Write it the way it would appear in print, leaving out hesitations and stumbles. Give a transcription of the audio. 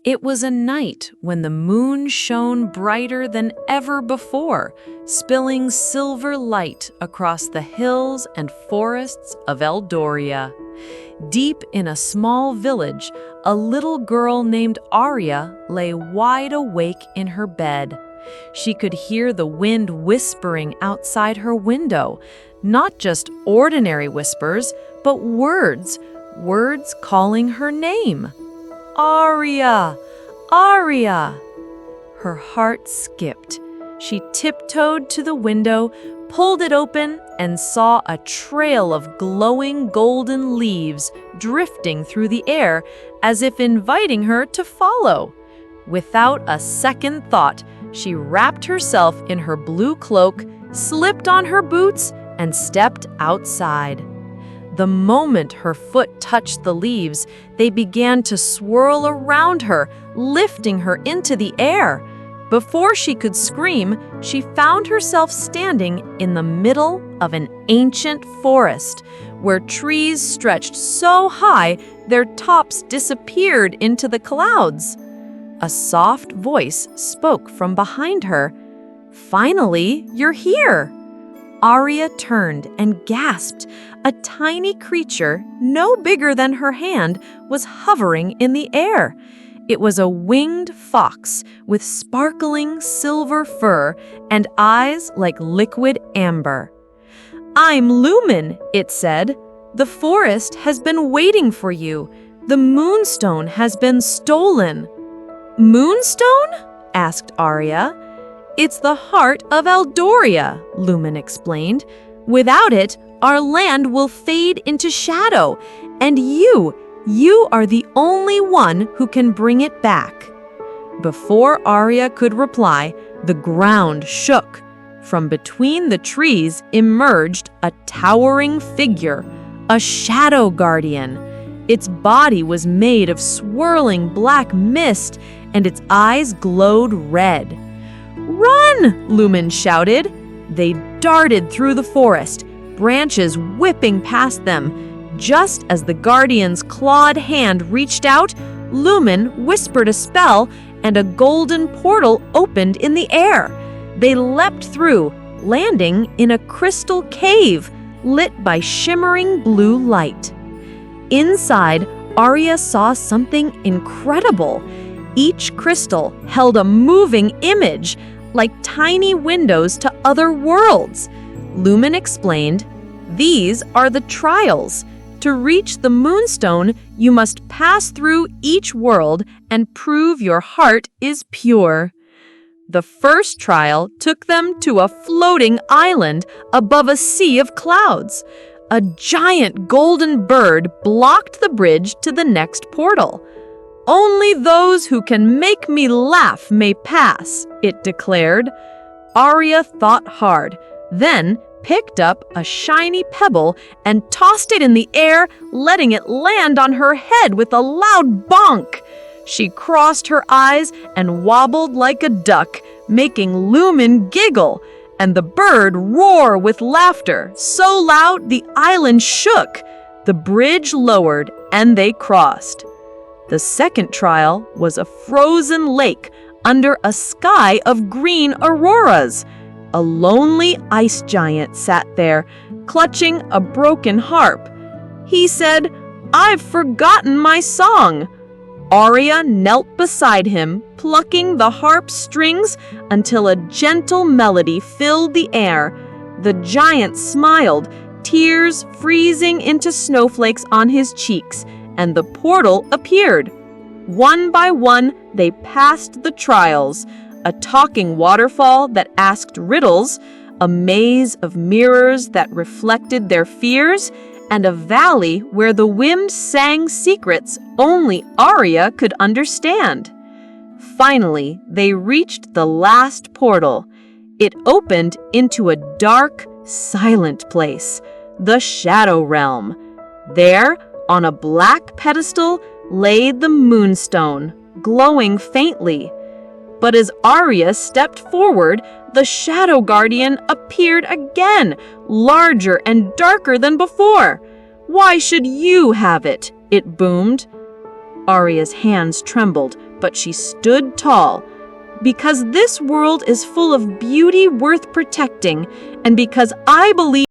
It was a night when the moon shone brighter than ever before, spilling silver light across the hills and forests of Eldoria. Deep in a small village, a little girl named Arya lay wide awake in her bed. She could hear the wind whispering outside her window, not just ordinary whispers, but words calling her name. Arya! Arya! Her heart skipped. She tiptoed to the window, pulled it open, and saw a trail of glowing golden leaves drifting through the air as if inviting her to follow. Without a second thought, she wrapped herself in her blue cloak, slipped on her boots, and stepped outside. The moment her foot touched the leaves, they began to swirl around her, lifting her into the air. Before she could scream, she found herself standing in the middle of an ancient forest, where trees stretched so high their tops disappeared into the clouds. A soft voice spoke from behind her. "Finally, you're here!" Arya turned and gasped. A tiny creature, no bigger than her hand, was hovering in the air. It was a winged fox with sparkling silver fur and eyes like liquid amber. "I'm Lumen," it said. "The forest has been waiting for you. The moonstone has been stolen." "Moonstone?" asked Arya. "It's the heart of Eldoria," Lumen explained. "Without it, our land will fade into shadow, and you are the only one who can bring it back." Before Arya could reply, the ground shook. From between the trees emerged a towering figure, a shadow guardian. Its body was made of swirling black mist, and its eyes glowed red. "Run!" Lumen shouted. They darted through the forest, branches whipping past them. Just as the guardian's clawed hand reached out, Lumen whispered a spell, and a golden portal opened in the air. They leapt through, landing in a crystal cave lit by shimmering blue light. Inside, Arya saw something incredible. Each crystal held a moving image, like tiny windows to other worlds. Lumen explained, "These are the trials. To reach the moonstone, you must pass through each world and prove your heart is pure." The first trial took them to a floating island above a sea of clouds. A giant golden bird blocked the bridge to the next portal. "Only those who can make me laugh may pass," it declared. Arya thought hard, then picked up a shiny pebble and tossed it in the air, letting it land on her head with a loud bonk. She crossed her eyes and wobbled like a duck, making Lumen giggle, and the bird roar with laughter, so loud the island shook. The bridge lowered, and they crossed. The second trial was a frozen lake under a sky of green auroras. A lonely ice giant sat there, clutching a broken harp. He said, "I've forgotten my song." Arya knelt beside him, plucking the harp strings until a gentle melody filled the air. The giant smiled, tears freezing into snowflakes on his cheeks, and the portal appeared. One by one, they passed the trials: a talking waterfall that asked riddles, a maze of mirrors that reflected their fears, and a valley where the wind sang secrets only Arya could understand. Finally, they reached the last portal. It opened into a dark, silent place, the Shadow Realm. There, on a black pedestal, lay the moonstone, glowing faintly. But as Arya stepped forward, the Shadow Guardian appeared again, larger and darker than before. "Why should you have it?" it boomed. Arya's hands trembled, but she stood tall. Because this world is full of beauty worth protecting, and because I believe